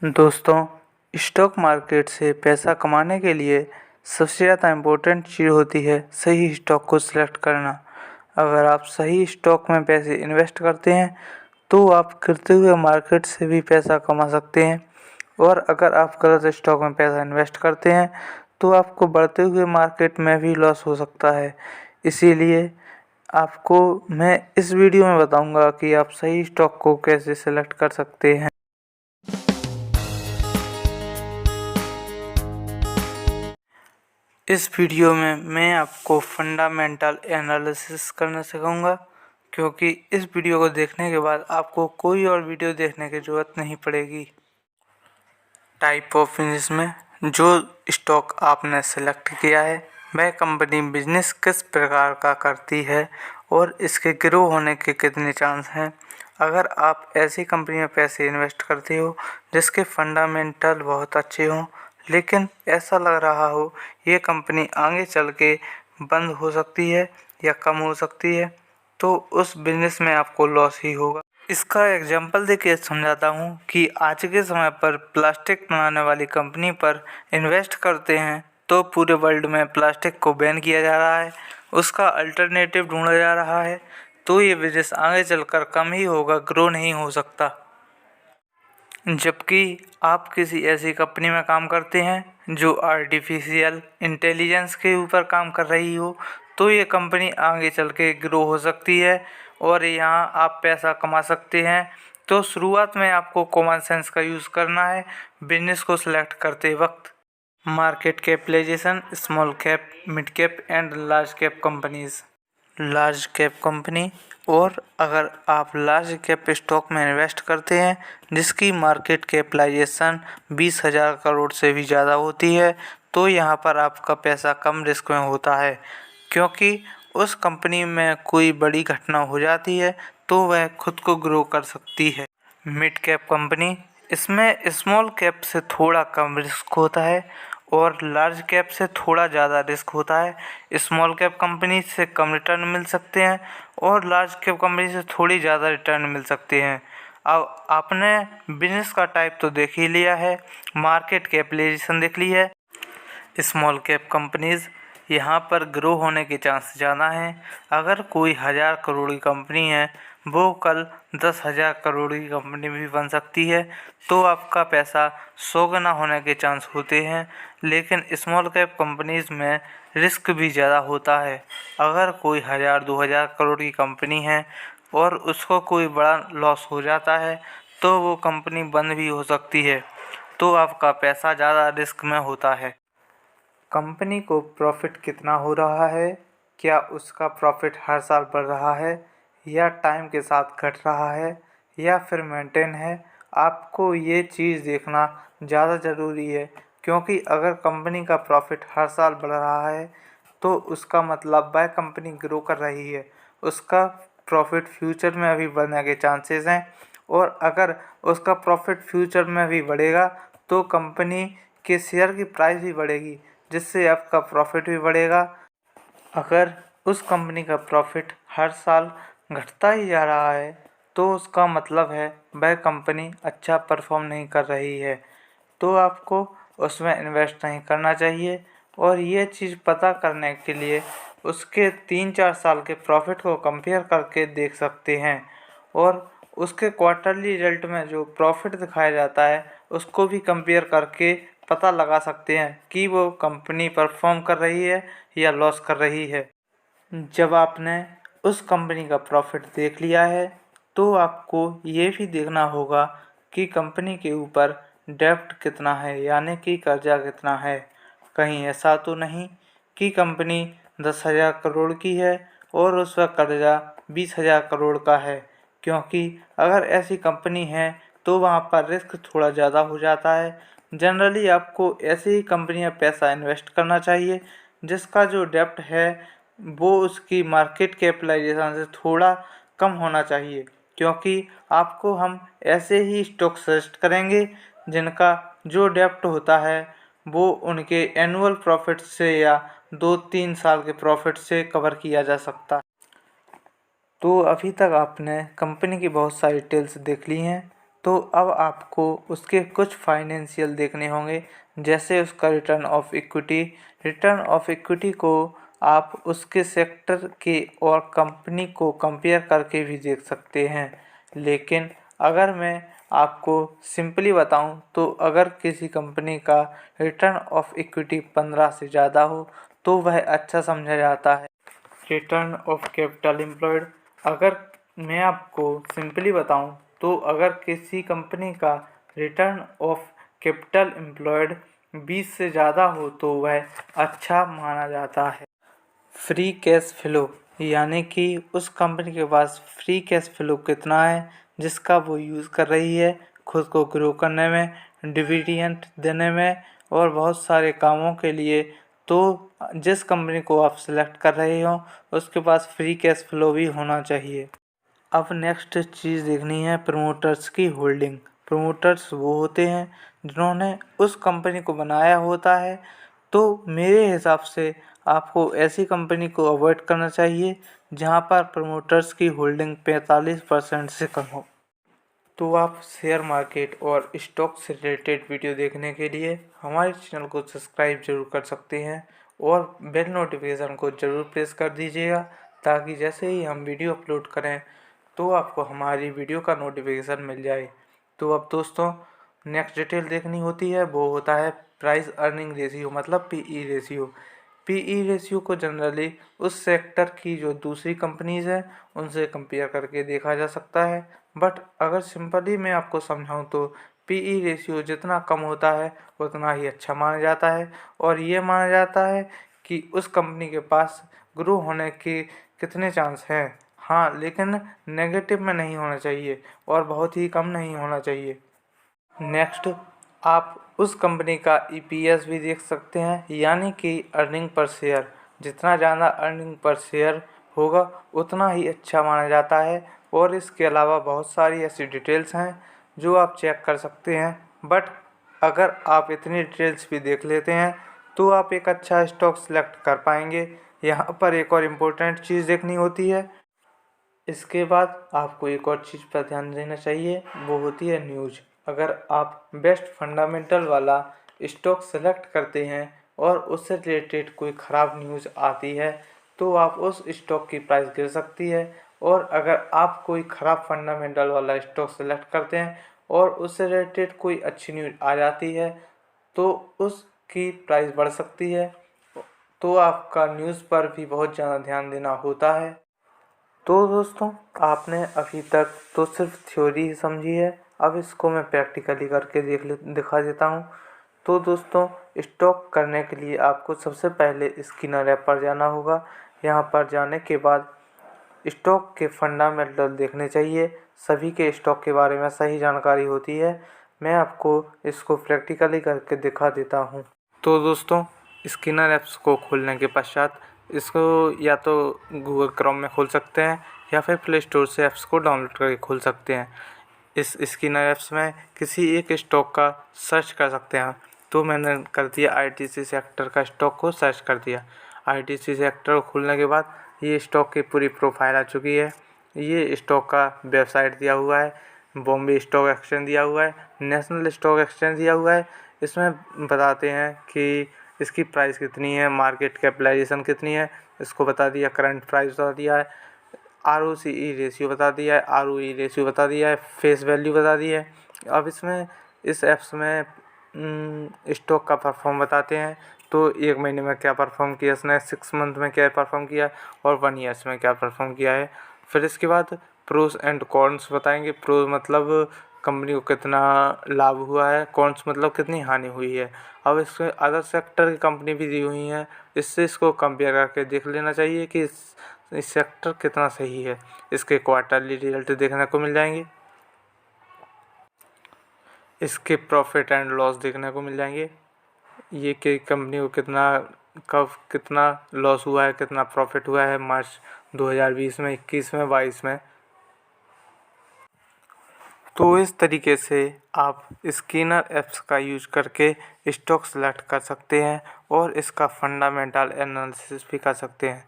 दोस्तों, stock market से पैसा कमाने के लिए सबसे ज़्यादा इम्पोर्टेंट चीज़ होती है सही स्टॉक को सिलेक्ट करना। अगर आप सही स्टॉक में पैसे इन्वेस्ट करते हैं तो आप गिरते हुए मार्केट से भी पैसा कमा सकते हैं, और अगर आप गलत स्टॉक में पैसा इन्वेस्ट करते हैं तो आपको बढ़ते हुए मार्केट में भी लॉस हो सकता है। इसीलिए आपको मैं इस वीडियो में बताऊंगा कि आप सही स्टॉक को कैसे सिलेक्ट कर सकते हैं। इस वीडियो में मैं आपको फंडामेंटल एनालिसिस करना सिखाऊंगा, क्योंकि इस वीडियो को देखने के बाद आपको कोई और वीडियो देखने की ज़रूरत नहीं पड़ेगी। टाइप ऑफ बिजनेस में जो स्टॉक आपने सेलेक्ट किया है वह कंपनी बिजनेस किस प्रकार का करती है और इसके ग्रो होने के कितने चांस हैं। अगर आप ऐसी कंपनी में पैसे इन्वेस्ट करते हो जिसके फंडामेंटल बहुत अच्छे हों, लेकिन ऐसा लग रहा हो ये कंपनी आगे चल के बंद हो सकती है या कम हो सकती है, तो उस बिजनेस में आपको लॉस ही होगा। इसका एग्जांपल देके समझाता हूँ कि आज के समय पर प्लास्टिक बनाने वाली कंपनी पर इन्वेस्ट करते हैं तो पूरे वर्ल्ड में प्लास्टिक को बैन किया जा रहा है, उसका अल्टरनेटिव ढूंढा जा रहा है, तो ये बिजनेस आगे चलकर कम ही होगा, ग्रो नहीं हो सकता। जबकि आप किसी ऐसी कंपनी में काम करते हैं जो आर्टिफिशियल इंटेलिजेंस के ऊपर काम कर रही हो, तो ये कंपनी आगे चल के ग्रो हो सकती है और यहाँ आप पैसा कमा सकते हैं। तो शुरुआत में आपको कॉमन सेंस का यूज़ करना है बिजनेस को सिलेक्ट करते वक्त। Market capitalisation, small cap, mid cap and large cap companies. Large cap company, और अगर आप लार्ज कैप स्टॉक में इन्वेस्ट करते हैं जिसकी मार्केट कैपिटलाइजेशन 20,000 करोड़ से भी ज़्यादा होती है, तो यहाँ पर आपका पैसा कम रिस्क में होता है, क्योंकि उस कंपनी में कोई बड़ी घटना हो जाती है तो वह खुद को ग्रो कर सकती है। मिड कैप कंपनी, इसमें स्मॉल कैप से थोड़ा कम रिस्क होता है और लार्ज कैप से थोड़ा ज़्यादा रिस्क होता है। स्मॉल कैप कंपनी से कम रिटर्न मिल सकते हैं और लार्ज कैप कंपनी से थोड़ी ज़्यादा रिटर्न मिल सकते हैं। अब आपने बिजनेस का टाइप तो देख ही लिया है, मार्केट कैपिटलाइजेशन देख ली है। स्मॉल कैप कंपनीज़, यहाँ पर ग्रो होने के चांस ज़्यादा हैं। अगर कोई 1,000 करोड़ की कंपनी है वो कल 10,000 करोड़ की कंपनी भी बन सकती है, तो आपका पैसा 100 गुना होने के चांस होते हैं। लेकिन स्मॉल कैप कंपनीज़ में रिस्क भी ज़्यादा होता है। अगर कोई 1,000-2,000 करोड़ की कंपनी है और उसको कोई बड़ा लॉस हो जाता है तो वो कंपनी बंद भी हो सकती है, तो आपका पैसा ज़्यादा रिस्क में होता है। कंपनी को प्रॉफिट कितना हो रहा है, क्या उसका प्रॉफिट हर साल बढ़ रहा है या टाइम के साथ घट रहा है या फिर मेंटेन है, आपको ये चीज़ देखना ज़्यादा ज़रूरी है। क्योंकि अगर कंपनी का प्रॉफिट हर साल बढ़ रहा है तो उसका मतलब वह कंपनी ग्रो कर रही है, उसका प्रॉफिट फ्यूचर में भी बढ़ने के चांसेस हैं। और अगर उसका प्रॉफिट फ्यूचर में भी बढ़ेगा तो कंपनी के शेयर की प्राइस भी बढ़ेगी, जिससे आपका प्रॉफिट भी बढ़ेगा। अगर उस कंपनी का प्रॉफिट हर साल घटता ही जा रहा है तो उसका मतलब है वह कंपनी अच्छा परफॉर्म नहीं कर रही है, तो आपको उसमें इन्वेस्ट नहीं करना चाहिए। और ये चीज़ पता करने के लिए उसके 3-4 साल के प्रॉफिट को कंपेयर करके देख सकते हैं, और उसके क्वार्टरली रिजल्ट में जो प्रॉफिट दिखाया जाता है उसको भी कंपेयर करके पता लगा सकते हैं कि वो कंपनी परफॉर्म कर रही है या लॉस कर रही है। जब आपने उस कंपनी का प्रॉफिट देख लिया है तो आपको ये भी देखना होगा कि कंपनी के ऊपर डेब्ट कितना है, यानी कि कर्जा कितना है। कहीं ऐसा तो नहीं कि कंपनी 10,000 करोड़ की है और उसका कर्जा 20,000 करोड़ का है, क्योंकि अगर ऐसी कंपनी है तो वहाँ पर रिस्क थोड़ा ज़्यादा हो जाता है। जनरली आपको ऐसी ही कंपनी में पैसा इन्वेस्ट करना चाहिए जिसका जो डेब्ट है वो उसकी मार्केट कैपिटलाइजेशन से थोड़ा कम होना चाहिए, क्योंकि आपको हम ऐसे ही स्टॉक सजेस्ट करेंगे जिनका जो डेब्ट होता है वो उनके एनुअल प्रॉफिट से या 2-3 साल के प्रॉफिट से कवर किया जा सकता है। तो अभी तक आपने कंपनी की बहुत सारी डिटेल्स देख ली हैं, तो अब आपको उसके कुछ फाइनेंशियल देखने होंगे, जैसे उसका return of equity. Return of equity को आप उसके सेक्टर के और कंपनी को कंपेयर करके भी देख सकते हैं। लेकिन अगर मैं आपको सिंपली बताऊं तो अगर किसी कंपनी का रिटर्न ऑफ इक्विटी 15 से ज़्यादा हो तो वह अच्छा समझा जाता है। रिटर्न ऑफ कैपिटल एम्प्लॉयड, अगर मैं आपको सिंपली बताऊं तो अगर किसी कंपनी का रिटर्न ऑफ कैपिटल एम्प्लॉयड 20 से ज़्यादा हो तो वह अच्छा माना जाता है। फ्री कैश फ्लो, यानी कि उस कंपनी के पास फ्री कैश फ्लो कितना है जिसका वो यूज़ कर रही है खुद को ग्रो करने में, डिविडेंड देने में और बहुत सारे कामों के लिए। तो जिस कंपनी को आप सिलेक्ट कर रहे हो उसके पास फ्री कैश फ्लो भी होना चाहिए। अब नेक्स्ट चीज़ देखनी है प्रमोटर्स की होल्डिंग। प्रमोटर्स वो होते हैं जिन्होंने उस कंपनी को बनाया होता है। तो मेरे हिसाब से आपको ऐसी कंपनी को अवॉइड करना चाहिए जहां पर प्रमोटर्स की होल्डिंग 45% से कम हो। तो आप शेयर मार्केट और स्टॉक से रिलेटेड वीडियो देखने के लिए हमारे चैनल को सब्सक्राइब जरूर कर सकते हैं और बेल नोटिफिकेशन को ज़रूर प्रेस कर दीजिएगा, ताकि जैसे ही हम वीडियो अपलोड करें तो आपको हमारी वीडियो का नोटिफिकेशन मिल जाए। तो अब दोस्तों नेक्स्ट डिटेल देखनी होती है, वो होता है प्राइस अर्निंग रेशियो, मतलब पीई रेशियो। पीई रेशियो को जनरली उस सेक्टर की जो दूसरी कंपनीज हैं उनसे कंपेयर करके देखा जा सकता है। बट अगर सिंपली मैं आपको समझाऊं तो पीई रेशियो जितना कम होता है उतना ही अच्छा माना जाता है, और ये माना जाता है कि उस कंपनी के पास ग्रो होने के कितने चांस हैं। हाँ, लेकिन नेगेटिव में नहीं होना चाहिए और बहुत ही कम नहीं होना चाहिए। नेक्स्ट, आप उस कंपनी का ईपीएस भी देख सकते हैं, यानी कि अर्निंग पर शेयर। जितना ज़्यादा अर्निंग पर शेयर होगा उतना ही अच्छा माना जाता है। और इसके अलावा बहुत सारी ऐसी डिटेल्स हैं जो आप चेक कर सकते हैं। बट अगर आप इतनी डिटेल्स भी देख लेते हैं तो आप एक अच्छा स्टॉक सेलेक्ट कर पाएंगे। यहाँ पर एक और इम्पोर्टेंट चीज़ देखनी होती है। इसके बाद आपको एक और चीज़ पर ध्यान देना चाहिए, वो होती है न्यूज़। अगर आप बेस्ट फंडामेंटल वाला स्टॉक सेलेक्ट करते हैं और उससे रिलेटेड कोई ख़राब न्यूज़ आती है तो आप उस स्टॉक की प्राइस गिर सकती है। और अगर आप कोई ख़राब फंडामेंटल वाला स्टॉक सेलेक्ट करते हैं और उससे रिलेटेड कोई अच्छी न्यूज़ आ जाती है तो उसकी प्राइस बढ़ सकती है। तो आपका न्यूज़ पर भी बहुत ज़्यादा ध्यान देना होता है। तो दोस्तों, आपने अभी तक तो सिर्फ थ्योरी ही समझी है, अब इसको मैं प्रैक्टिकली करके दिखा देता हूँ। तो दोस्तों, स्टॉक करने के लिए आपको सबसे पहले स्किनर ऐप पर जाना होगा। यहाँ पर जाने के बाद स्टॉक के फंडामेंटल देखने चाहिए, सभी के स्टॉक के बारे में सही जानकारी होती है। मैं आपको इसको प्रैक्टिकली करके दिखा देता हूँ। तो दोस्तों, स्किनर ऐप्स को खोलने के पश्चात इसको या तो गूगल क्रोम में खोल सकते हैं या फिर प्ले स्टोर से ऐप्स को डाउनलोड करके खोल सकते हैं। इस स्किनर ऐप्स में किसी एक स्टॉक का सर्च कर सकते हैं। तो मैंने कर दिया आईटीसी सेक्टर का स्टॉक को सर्च कर दिया। आईटीसी सेक्टर को खोलने के बाद ये स्टॉक की पूरी प्रोफाइल आ चुकी है। ये स्टॉक का वेबसाइट दिया हुआ है, बॉम्बे स्टॉक एक्सचेंज दिया हुआ है, नेशनल स्टॉक एक्सचेंज दिया हुआ है। इसमें बताते हैं कि इसकी प्राइस कितनी है, मार्केट कैपिटलाइजेशन कितनी है, इसको बता दिया, करंट प्राइस बता दिया है, आरओसीई रेशियो बता दिया है, आरओई रेशियो बता दिया है, फेस वैल्यू बता दी है। अब इसमें इस ऐप्स में स्टॉक का परफॉर्म बताते हैं। तो 1 महीने में क्या परफॉर्म किया इसने, 6 मंथ में क्या परफॉर्म किया और 1 ईयर्स में क्या परफॉर्म किया है। फिर इसके बाद प्रोस एंड कॉन्स बताएंगे। प्रोस मतलब कंपनी को कितना लाभ हुआ है, कॉन्स मतलब कितनी हानि हुई है। अब इसमें अदर सेक्टर की कंपनी भी दी हुई हैं, इससे इसको कंपेयर करके देख लेना चाहिए कि इस सेक्टर कितना सही है। इसके क्वार्टरली रिजल्ट देखने को मिल जाएंगे, इसके प्रॉफिट एंड लॉस देखने को मिल जाएंगे, ये कि कंपनी को कब कितना लॉस हुआ है, कितना प्रॉफिट हुआ है मार्च 2020 में, 21 में, 22 में। तो इस तरीके से आप स्किनर ऐप्स का यूज करके स्टॉक सेलेक्ट कर सकते हैं और इसका फंडामेंटल एनालिसिस भी कर सकते हैं।